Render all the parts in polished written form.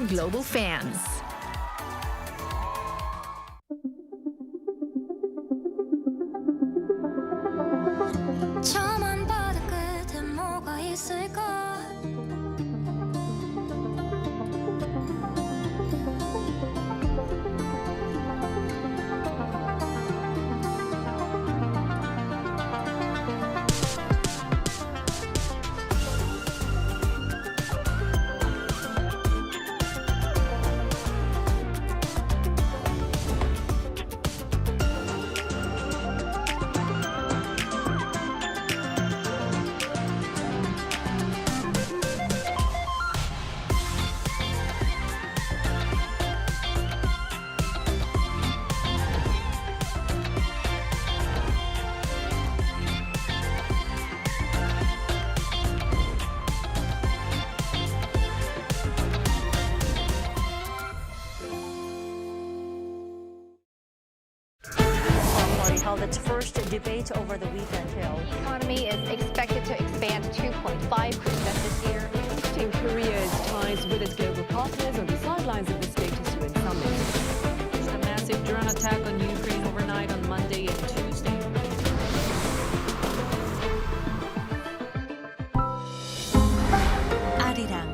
global fans. 저만 바다 끝에 뭐가 있을까? Held its first debate over the weekend. The economy is expected to expand 2.5% this year. Putting Korea's ties with its global partners on the sidelines of the status UN summit. A massive drone attack on Ukraine overnight on Monday and Tuesday. Arirang.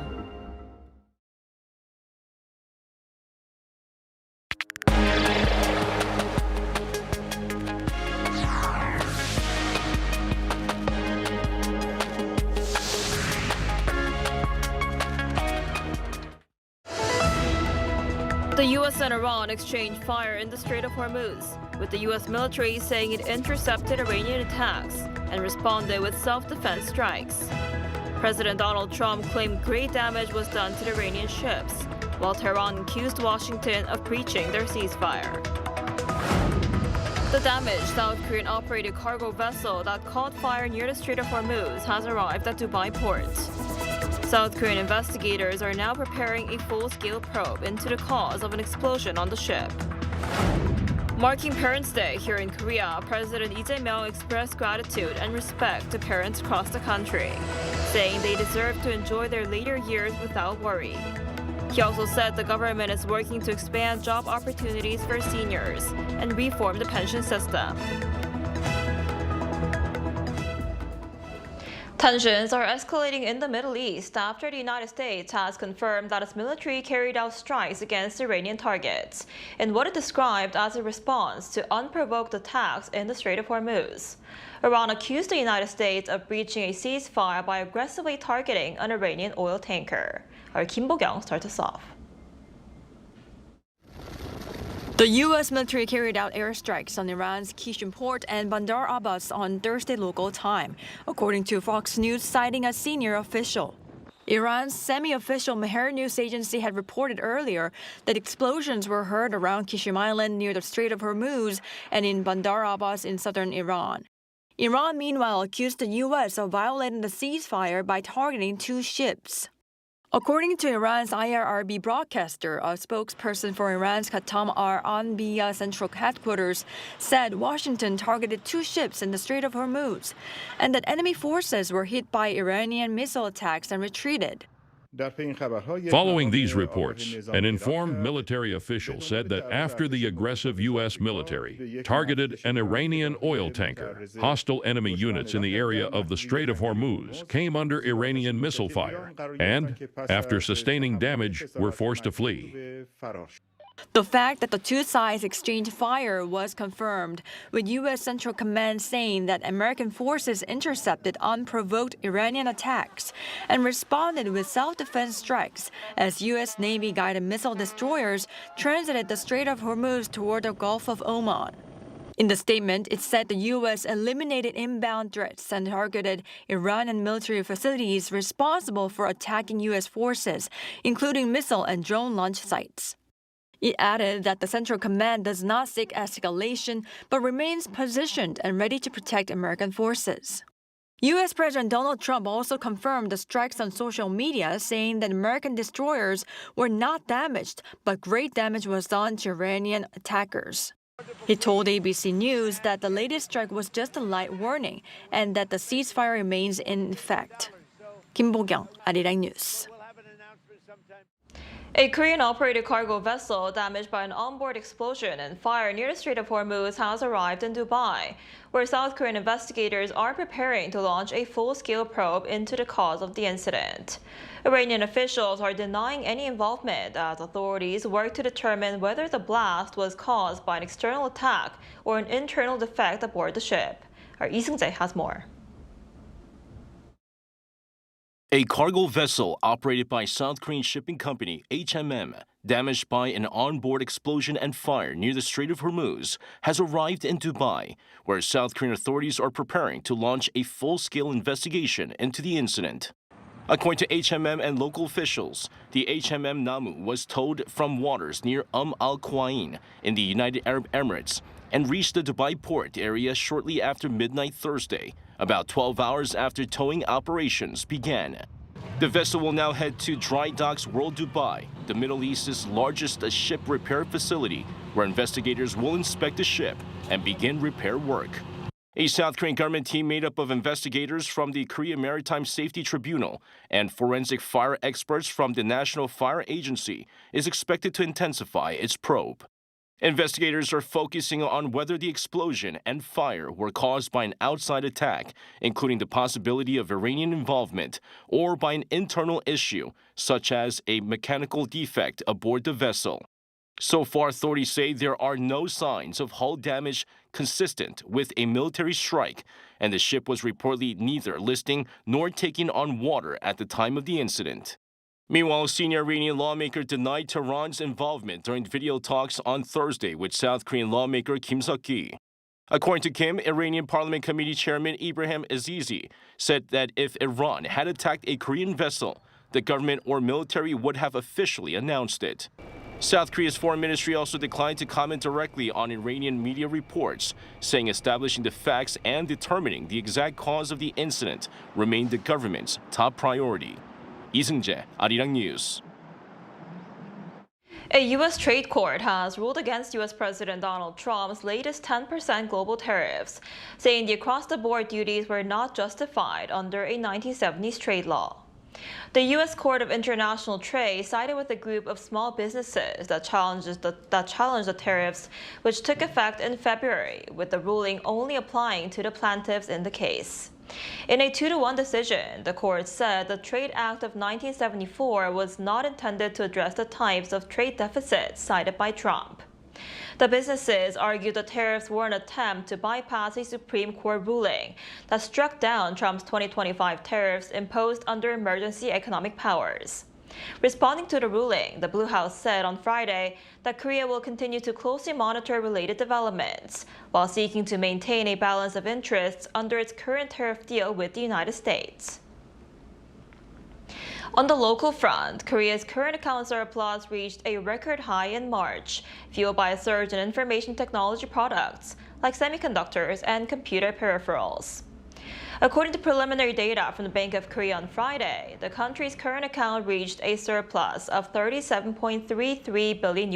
The U.S. and Iran exchanged fire in the Strait of Hormuz, with the U.S. military saying it intercepted Iranian attacks and responded with self-defense strikes. President Donald Trump claimed great damage was done to the Iranian ships, while Tehran accused Washington of breaching their ceasefire. The damaged South Korean-operated cargo vessel that caught fire near the Strait of Hormuz has arrived at Dubai port. South Korean investigators are now preparing a full-scale probe into the cause of an explosion on the ship. Marking Parents' Day here in Korea, President Lee Jae-myung expressed gratitude and respect to parents across the country, saying they deserve to enjoy their later years without worry. He also said the government is working to expand job opportunities for seniors and reform the pension system. Tensions are escalating in the Middle East after the United States has confirmed that its military carried out strikes against Iranian targets in what it described as a response to unprovoked attacks in the Strait of Hormuz. Iran accused the United States of breaching a ceasefire by aggressively targeting an Iranian oil tanker. Our Kim Bo-kyung starts us off. The U.S. military carried out airstrikes on Iran's Qeshm port and Bandar Abbas on Thursday local time, according to Fox News, citing a senior official. Iran's semi-official Mehr news agency had reported earlier that explosions were heard around Qeshm Island near the Strait of Hormuz and in Bandar Abbas in southern Iran. Iran, meanwhile, accused the U.S. of violating the ceasefire by targeting two ships. According to Iran's IRIB broadcaster, a spokesperson for Iran's Khatam al-Anbiya Central Headquarters said Washington targeted two ships in the Strait of Hormuz and that enemy forces were hit by Iranian missile attacks and retreated. Following these reports, an informed military official said that after the aggressive U.S. military targeted an Iranian oil tanker, hostile enemy units in the area of the Strait of Hormuz came under Iranian missile fire and, after sustaining damage, were forced to flee. The fact that the two sides exchanged fire was confirmed, with U.S. Central Command saying that American forces intercepted unprovoked Iranian attacks and responded with self-defense strikes as U.S. Navy guided missile destroyers transited the Strait of Hormuz toward the Gulf of Oman. In the statement, it said the U.S. eliminated inbound threats and targeted Iranian military facilities responsible for attacking U.S. forces, including missile and drone launch sites. It added that the Central Command does not seek escalation, but remains positioned and ready to protect American forces. U.S. President Donald Trump also confirmed the strikes on social media, saying that American destroyers were not damaged, but great damage was done to Iranian attackers. He told ABC News that the latest strike was just a light warning and that the ceasefire remains in effect. Kim Bo-kyung, Arirang News. A Korean-operated cargo vessel damaged by an onboard explosion and fire near the Strait of Hormuz has arrived in Dubai, where South Korean investigators are preparing to launch a full-scale probe into the cause of the incident. Iranian officials are denying any involvement as authorities work to determine whether the blast was caused by an external attack or an internal defect aboard the ship. Our Lee Seung-jae has more. A cargo vessel operated by South Korean shipping company HMM, damaged by an onboard explosion and fire near the Strait of Hormuz, has arrived in Dubai, where South Korean authorities are preparing to launch a full-scale investigation into the incident. According to HMM and local officials, the HMM Namu was towed from waters near Al Quwain in the United Arab Emirates and reached the Dubai port area shortly after midnight Thursday, about 12 hours after towing operations began. The vessel will now head to Dry Docks World Dubai, the Middle East's largest ship repair facility, where investigators will inspect the ship and begin repair work. A South Korean government team made up of investigators from the Korea Maritime Safety Tribunal and forensic fire experts from the National Fire Agency is expected to intensify its probe. Investigators are focusing on whether the explosion and fire were caused by an outside attack, including the possibility of Iranian involvement, or by an internal issue, such as a mechanical defect aboard the vessel. So far, authorities say there are no signs of hull damage consistent with a military strike, and the ship was reportedly neither listing nor taking on water at the time of the incident. Meanwhile, a senior Iranian lawmaker denied Tehran's involvement during video talks on Thursday with South Korean lawmaker Kim Seok-gi. According to Kim, Iranian Parliament Committee Chairman Ibrahim Azizi said that if Iran had attacked a Korean vessel, the government or military would have officially announced it. South Korea's foreign ministry also declined to comment directly on Iranian media reports, saying establishing the facts and determining the exact cause of the incident remained the government's top priority. Lee Seung-jae, Arirang News. A U.S. trade court has ruled against U.S. President Donald Trump's latest 10% global tariffs, saying the across-the-board duties were not justified under a 1970s trade law. The U.S. Court of International Trade sided with a group of small businesses that challenged the tariffs, which took effect in February, with the ruling only applying to the plaintiffs in the case. In a 2-1 decision, the court said the Trade Act of 1974 was not intended to address the types of trade deficits cited by Trump. The businesses argued the tariffs were an attempt to bypass a Supreme Court ruling that struck down Trump's 2025 tariffs imposed under emergency economic powers. Responding to the ruling, the Blue House said on Friday that Korea will continue to closely monitor related developments, while seeking to maintain a balance of interests under its current tariff deal with the United States. On the local front, Korea's current account surplus reached a record high in March, fueled by a surge in information technology products like semiconductors and computer peripherals. According to preliminary data from the Bank of Korea on Friday, the country's current account reached a surplus of $37.33 billion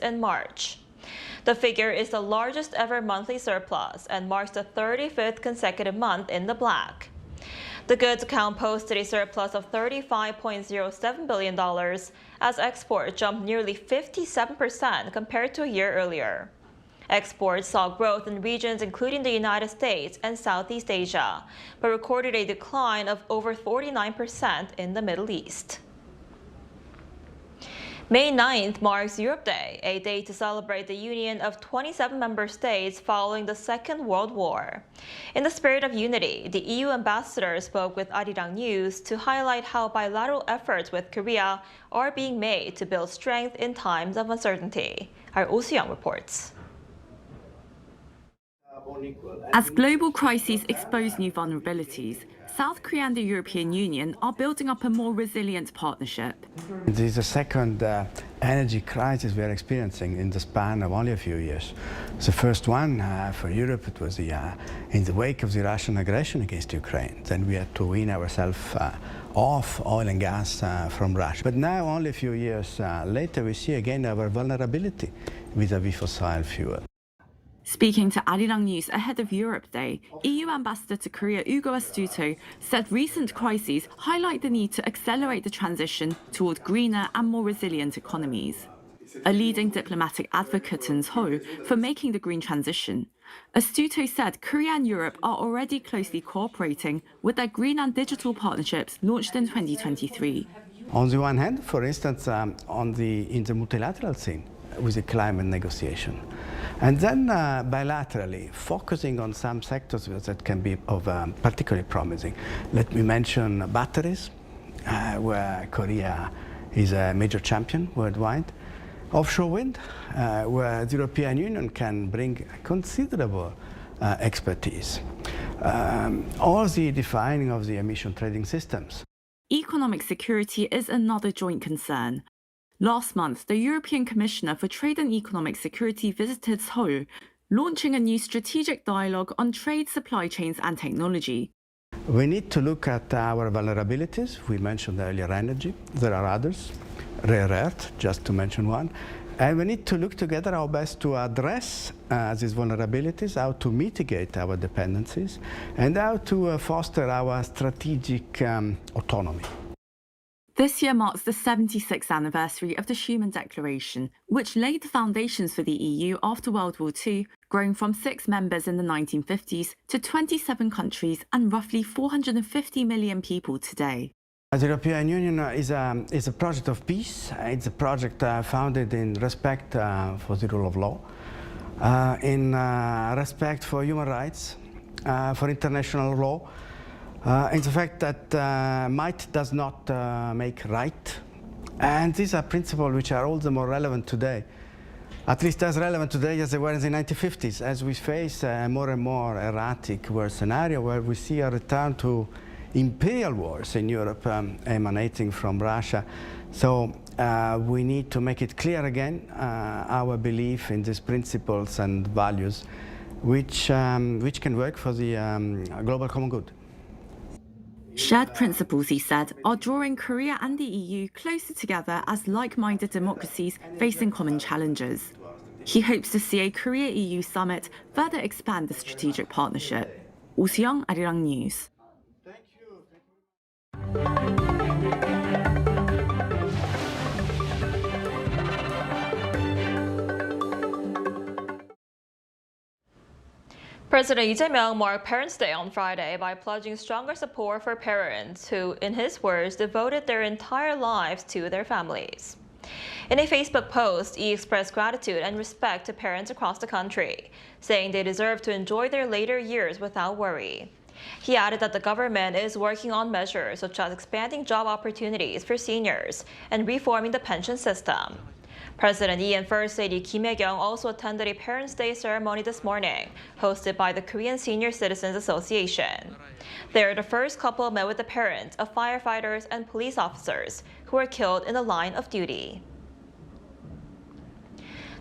in March. The figure is the largest ever monthly surplus and marks the 35th consecutive month in the black. The goods account posted a surplus of $35.07 billion as exports jumped nearly 57% compared to a year earlier. Exports saw growth in regions including the United States and Southeast Asia, but recorded a decline of over 49% in the Middle East. May 9th marks Europe Day, a day to celebrate the union of 27 member states following the Second World War. In the spirit of unity, the EU ambassador spoke with Arirang News to highlight how bilateral efforts with Korea are being made to build strength in times of uncertainty. Our Oh Soo-young reports. As global crises expose new vulnerabilities, South Korea and the European Union are building up a more resilient partnership. This is the second energy crisis we are experiencing in the span of only a few years. The first one for Europe, it was in the wake of the Russian aggression against Ukraine. Then we had to wean ourselves off oil and gas from Russia. But now, only a few years later, we see again our vulnerability vis-à-vis fossil fuel. Speaking to Arirang News ahead of Europe Day, EU Ambassador to Korea Ugo Astuto said recent crises highlight the need to accelerate the transition toward greener and more resilient economies. A leading diplomatic advocate in Seoul for making the green transition, Astuto said Korea and Europe are already closely cooperating with their green and digital partnerships launched in 2023. On the one hand, for instance, in the multilateral scene with the climate negotiation, and then bilaterally focusing on some sectors that can be particularly promising. Let me mention batteries, where Korea is a major champion worldwide. Offshore wind, where the European Union can bring considerable expertise. Or the defining of the emission trading systems. Economic security is another joint concern. Last month, the European Commissioner for Trade and Economic Security visited Seoul, launching a new strategic dialogue on trade, supply chains and technology. We need to look at our vulnerabilities. We mentioned earlier energy. There are others. Rare earth, just to mention one. And we need to look together our best to address these vulnerabilities, how to mitigate our dependencies, and how to foster our strategic autonomy. This year marks the 76th anniversary of the Schuman Declaration, which laid the foundations for the EU after World War II, growing from 6 members in the 1950s to 27 countries and roughly 450 million people today. The European Union is a project of peace. It's a project founded in respect for the rule of law, in respect for human rights, for international law, in the fact that might does not make right. And these are principles which are all the more relevant today, at least as relevant today as they were in the 1950s, as we face a more and more erratic world scenario where we see a return to imperial wars in Europe emanating from Russia. So we need to make it clear again our belief in these principles and values which can work for the global common good. Shared principles, he said, are drawing Korea and the EU closer together as like-minded democracies facing common challenges. He hopes to see a Korea-EU summit further expand the strategic partnership. Oh Seong, Arirang News. President Lee Jae-myung marked Parents' Day on Friday by pledging stronger support for parents who, in his words, devoted their entire lives to their families. In a Facebook post, he expressed gratitude and respect to parents across the country, saying they deserve to enjoy their later years without worry. He added that the government is working on measures such as expanding job opportunities for seniors and reforming the pension system. President Lee and First Lady Kim Hae-kyung also attended a Parents' Day ceremony this morning, hosted by the Korean Senior Citizens Association. There, the first couple met with the parents of firefighters and police officers who were killed in the line of duty.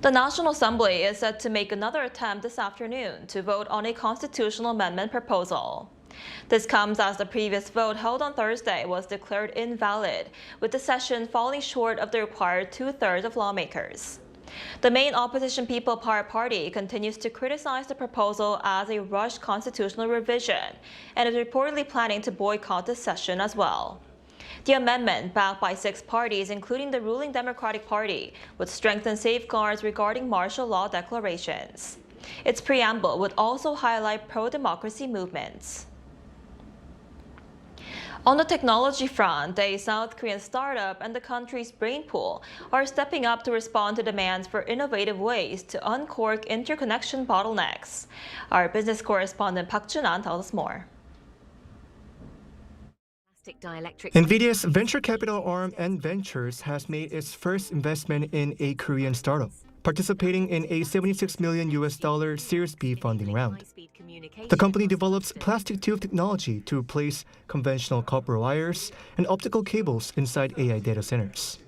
The National Assembly is set to make another attempt this afternoon to vote on a constitutional amendment proposal. This comes as the previous vote held on Thursday was declared invalid, with the session falling short of the required 2/3 of lawmakers. The main opposition People Power Party continues to criticize the proposal as a rushed constitutional revision and is reportedly planning to boycott this session as well. The amendment, backed by 6 parties, including the ruling Democratic Party, would strengthen safeguards regarding martial law declarations. Its preamble would also highlight pro-democracy movements. On the technology front, a South Korean startup and the country's brain pool are stepping up to respond to demands for innovative ways to uncork interconnection bottlenecks. Our business correspondent Park Jun-an tells us more. Nvidia's venture capital arm Nventures has made its first investment in a Korean startup, participating in a $76 million Series B funding round. The company develops plastic tube technology to replace conventional copper wires and optical cables inside AI data centers.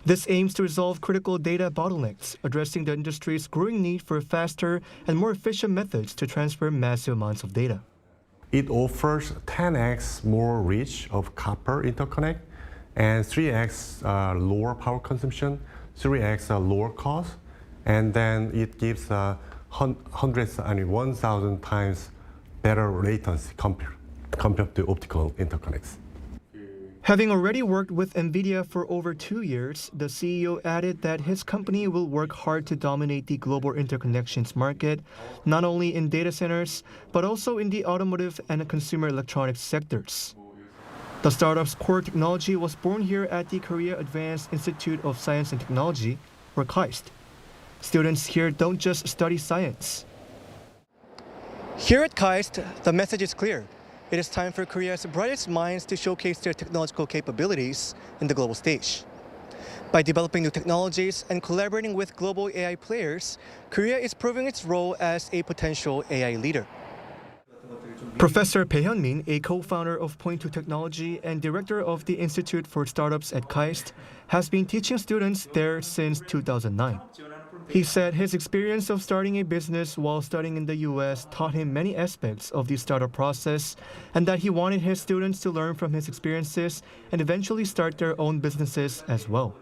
This aims to resolve critical data bottlenecks, addressing the industry's growing need for faster and more efficient methods to transfer massive amounts of data. It offers 10x more reach of copper interconnect and 3x lower power consumption, 3x lower cost, and then it gives 1,000 times better latency compared to optical interconnects. Having already worked with Nvidia for over 2 years, the CEO added that his company will work hard to dominate the global interconnections market, not only in data centers, but also in the automotive and consumer electronics sectors. The startup's core technology was born here at the Korea Advanced Institute of Science and Technology, or KAIST. Students here don't just study science. Here at KAIST, the message is clear. It is time for Korea's brightest minds to showcase their technological capabilities in the global stage. By developing new technologies and collaborating with global AI players, Korea is proving its role as a potential AI leader. Professor Bae Hyun-min, a co-founder of Point2 Technology and director of the Institute for Startups at KAIST, has been teaching students there since 2009. He said his experience of starting a business while studying in the U.S. taught him many aspects of the startup process, and that he wanted his students to learn from his experiences and eventually start their own businesses as well.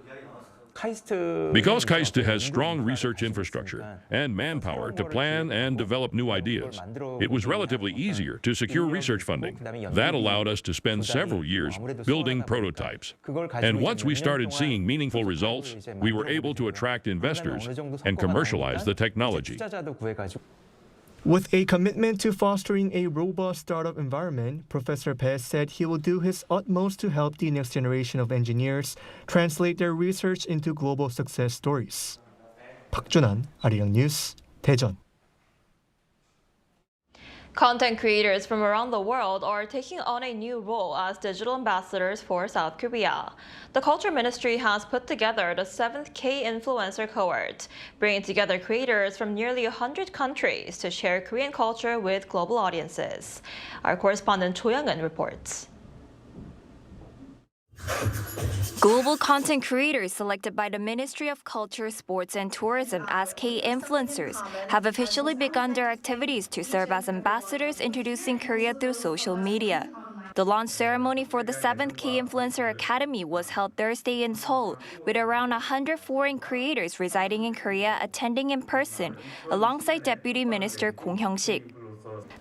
Because KAIST has strong research infrastructure and manpower to plan and develop new ideas, it was relatively easier to secure research funding. That allowed us to spend several years building prototypes. And once we started seeing meaningful results, we were able to attract investors and commercialize the technology. With a commitment to fostering a robust startup environment, Professor Bae said he will do his utmost to help the next generation of engineers translate their research into global success stories. 박준환, Arirang News, 대전. Content creators from around the world are taking on a new role as digital ambassadors for South Korea. The Culture Ministry has put together the 7th K-influencer cohort, bringing together creators from nearly 100 countries to share Korean culture with global audiences. Our correspondent Cho Young-eun reports. Global content creators selected by the Ministry of Culture, Sports and Tourism as K-influencers have officially begun their activities to serve as ambassadors introducing Korea through social media. The launch ceremony for the 7th K-Influencer Academy was held Thursday in Seoul, with around 100 foreign creators residing in Korea attending in person, alongside Deputy Minister Kong Hyung-sik.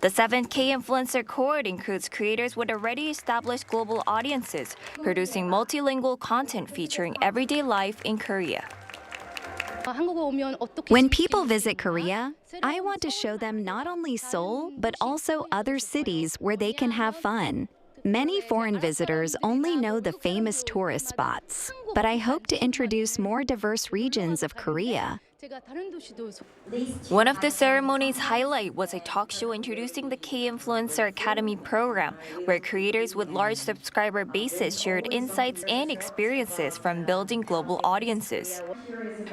The 7th K-Influencer cohort includes creators with already established global audiences, producing multilingual content featuring everyday life in Korea. When people visit Korea, I want to show them not only Seoul, but also other cities where they can have fun. Many foreign visitors only know the famous tourist spots, but I hope to introduce more diverse regions of Korea. One of the ceremony's highlight was a talk show introducing the K-Influencer Academy program, where creators with large subscriber bases shared insights and experiences from building global audiences.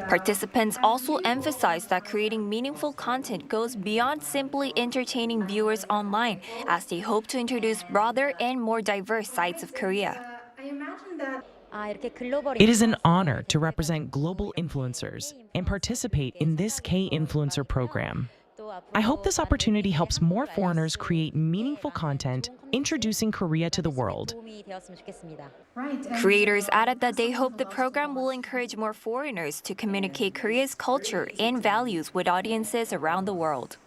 Participants also emphasized that creating meaningful content goes beyond simply entertaining viewers online, as they hope to introduce broader and more diverse sides of Korea. It is an honor to represent global influencers and participate in this K-Influencer program. I hope this opportunity helps more foreigners create meaningful content, introducing Korea to the world. Creators added that they hope the program will encourage more foreigners to communicate Korea's culture and values with audiences around the world.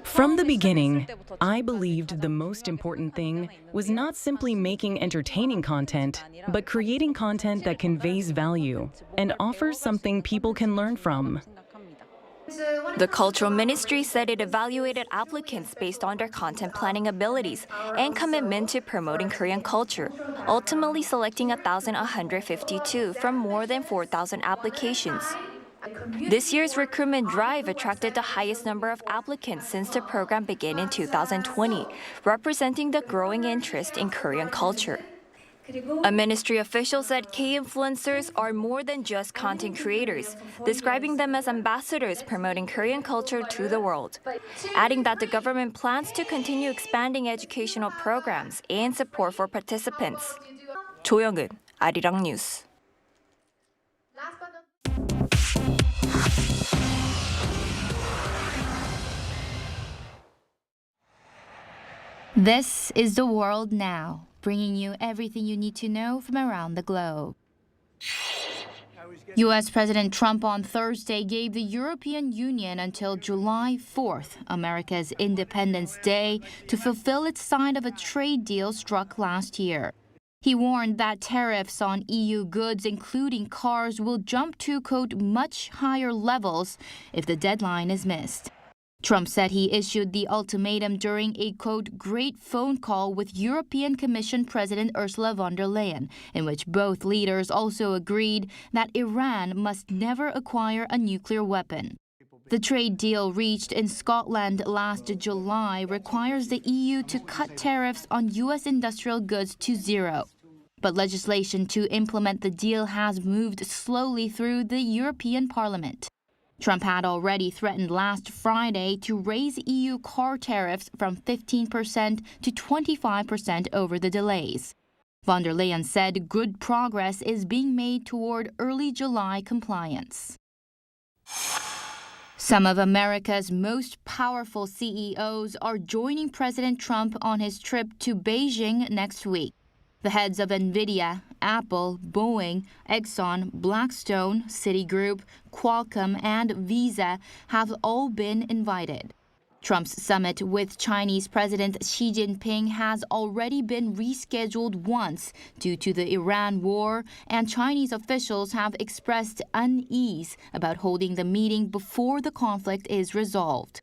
From the beginning, I believed the most important thing was not simply making entertaining content, but creating content that conveys value and offers something people can learn from. The Cultural Ministry said it evaluated applicants based on their content planning abilities and commitment to promoting Korean culture, ultimately selecting 1,152 from more than 4,000 applications. This year's recruitment drive attracted the highest number of applicants since the program began in 2020, representing the growing interest in Korean culture. A ministry official said K-influencers are more than just content creators, describing them as ambassadors promoting Korean culture to the world, adding that the government plans to continue expanding educational programs and support for participants. Cho Young-eun, Arirang News. This is The World Now, bringing you everything you need to know from around the globe. U.S. President Trump on Thursday gave the European Union until July 4th, America's Independence Day, to fulfill its side of a trade deal struck last year. He warned that tariffs on EU goods, including cars, will jump to, quote, much higher levels if the deadline is missed. Trump said he issued the ultimatum during a, quote, great phone call with European Commission President Ursula von der Leyen, in which both leaders also agreed that Iran must never acquire a nuclear weapon. The trade deal reached in Scotland last July requires the EU to cut tariffs on U.S. industrial goods to zero. But legislation to implement the deal has moved slowly through the European Parliament. Trump had already threatened last Friday to raise EU car tariffs from 15% to 25% over the delays. Von der Leyen said good progress is being made toward early July compliance. Some of America's most powerful CEOs are joining President Trump on his trip to Beijing next week. The heads of Nvidia, Apple, Boeing, Exxon, Blackstone, Citigroup, Qualcomm, and Visa have all been invited. Trump's summit with Chinese President Xi Jinping has already been rescheduled once due to the Iran war, and Chinese officials have expressed unease about holding the meeting before the conflict is resolved.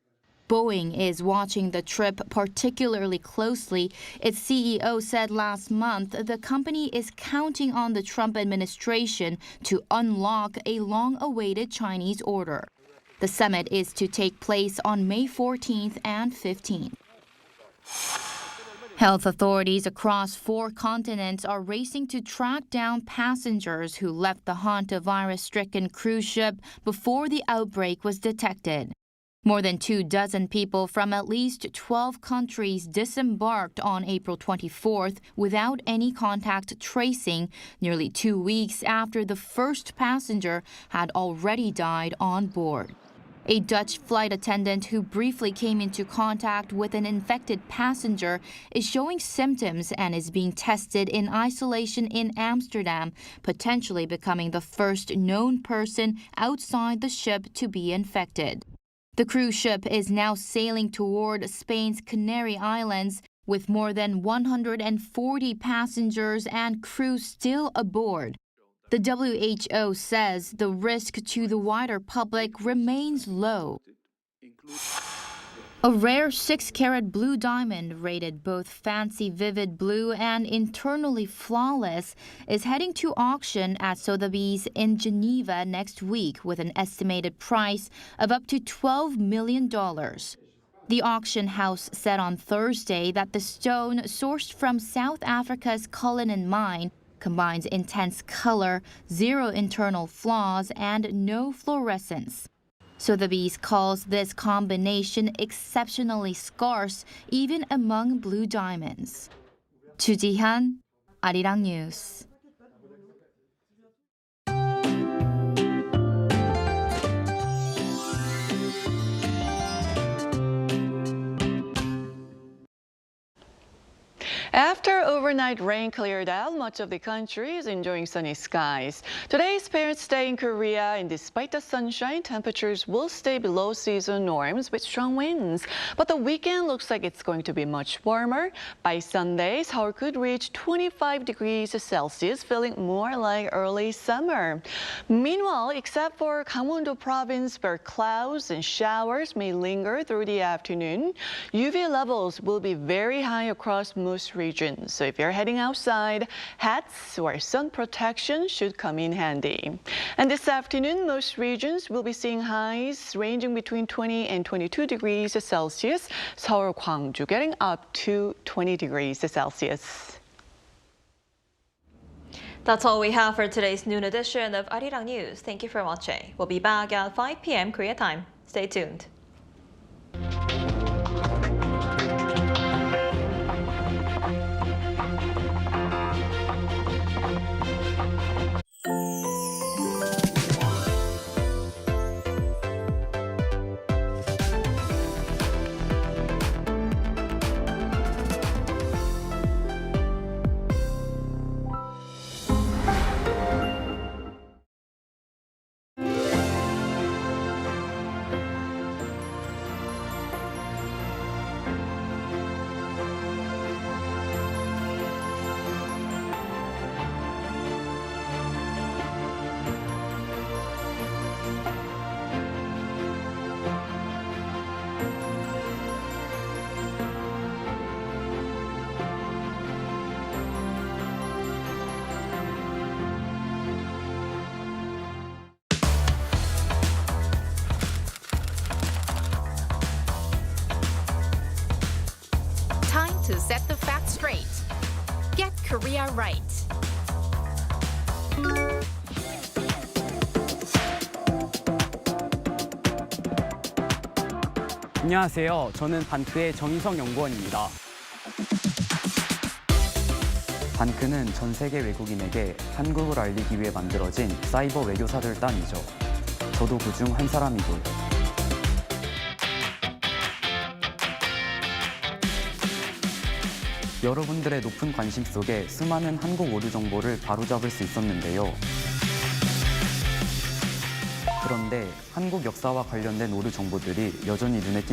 Boeing is watching the trip particularly closely. Its CEO said last month the company is counting on the Trump administration to unlock a long-awaited Chinese order. The summit is to take place on May 14th and 15th. Health authorities across 4 continents are racing to track down passengers who left the hantavirus-stricken cruise ship before the outbreak was detected. More than 24 people from at least 12 countries disembarked on April 24th without any contact tracing, nearly 2 weeks after the first passenger had already died on board. A Dutch flight attendant who briefly came into contact with an infected passenger is showing symptoms and is being tested in isolation in Amsterdam, potentially becoming the first known person outside the ship to be infected. The cruise ship is now sailing toward Spain's Canary Islands with more than 140 passengers and crew still aboard. The WHO says the risk to the wider public remains low. A rare 6-carat blue diamond rated both fancy vivid blue and internally flawless is heading to auction at Sotheby's in Geneva next week with an estimated price of up to $12 million. The auction house said on Thursday that the stone, sourced from South Africa's Cullinan mine, combines intense color, 0 internal flaws, and no fluorescence. Sotheby's calls this combination exceptionally scarce, even among blue diamonds. Chu Ji-han, Arirang News. After overnight rain cleared out, much of the country is enjoying sunny skies. Today's Parents' Day in Korea, and despite the sunshine, temperatures will stay below season norms with strong winds. But the weekend looks like it's going to be much warmer. By Sunday, Seoul could reach 25 degrees Celsius, feeling more like early summer. Meanwhile, except for Gangwon-do province, where clouds and showers may linger through the afternoon, UV levels will be very high across most regions. So if you're heading outside, hats or sun protection should come in handy. And this afternoon, most regions will be seeing highs ranging between 20 and 22 degrees Celsius. Seoul, Gwangju getting up to 20 degrees Celsius. That's all we have for today's noon edition of Arirang News. Thank you for watching. We'll be back at 5 p.m. Korea time. Stay tuned. to set the facts straight. Get Korea right. 안녕하세요. 저는 반크의 정희성 연구원입니다. 반크는 전 세계 외국인에게 한국을 알리기 위해 만들어진 사이버 외교사들 딴이죠. 저도 그중 한 사람이고요. 여러분들의 높은 관심 속에 수많은 한국 오류 정보를 바로잡을 수 있었는데요. 그런데 한국 역사와 관련된 오류 정보들이 여전히 눈에 띄지